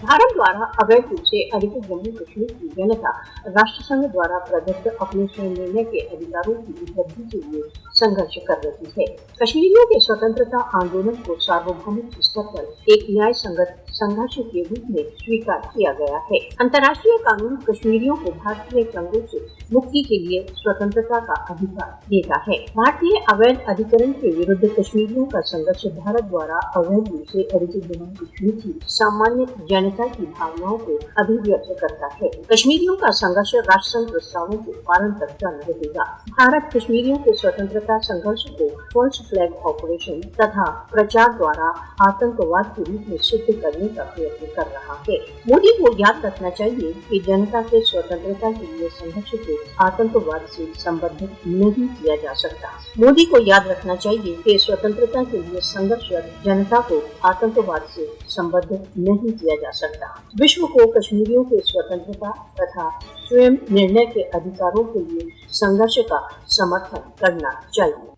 भारत द्वारा अवैध रूप से अधिकृत जम्मू कश्मीर की जनता राष्ट्र संघ द्वारा प्रदत्त अपने स्वयं निर्णय के अधिकारों की उपलब्धि के लिए संघर्ष कर रही है। कश्मीरियों के स्वतंत्रता आंदोलन को सार्वभौमिक स्तर पर एक न्याय संगत संघर्ष के रूप में स्वीकार किया गया है। अंतर्राष्ट्रीय कानून कश्मीरियों को भारतीय संघों से मुक्ति के लिए स्वतंत्रता का अधिकार देता है। भारतीय अवैध अधिकरण के विरुद्ध कश्मीरियों का संघर्ष भारत द्वारा अवैध रूप से अधिकृत जम्मू कश्मीर की सामान्य जनता की भावनाओं को अभिव्यक्त करता है। कश्मीरियों का संघर्ष राष्ट्र संघ प्रस्तावों के पालन तक जारी रहेगा। भारत कश्मीरियों के स्वतंत्रता संघर्ष को फॉल्स फ्लैग ऑपरेशन तथा प्रचार द्वारा आतंकवाद के रूप में सिद्ध करने का प्रयत्न कर रहा है। मोदी को याद रखना चाहिए कि जनता के स्वतंत्रता के लिए संघर्ष को आतंकवाद से संबद्ध नहीं किया जा सकता। मोदी को याद रखना चाहिए कि स्वतंत्रता के लिए संघर्ष जनता को आतंकवाद से संबद्ध नहीं किया जा सकता। विश्व को कश्मीरियों के स्वतंत्रता तथा स्वयं निर्णय के अधिकारों के लिए संघर्ष का समर्थन करना चाहिए।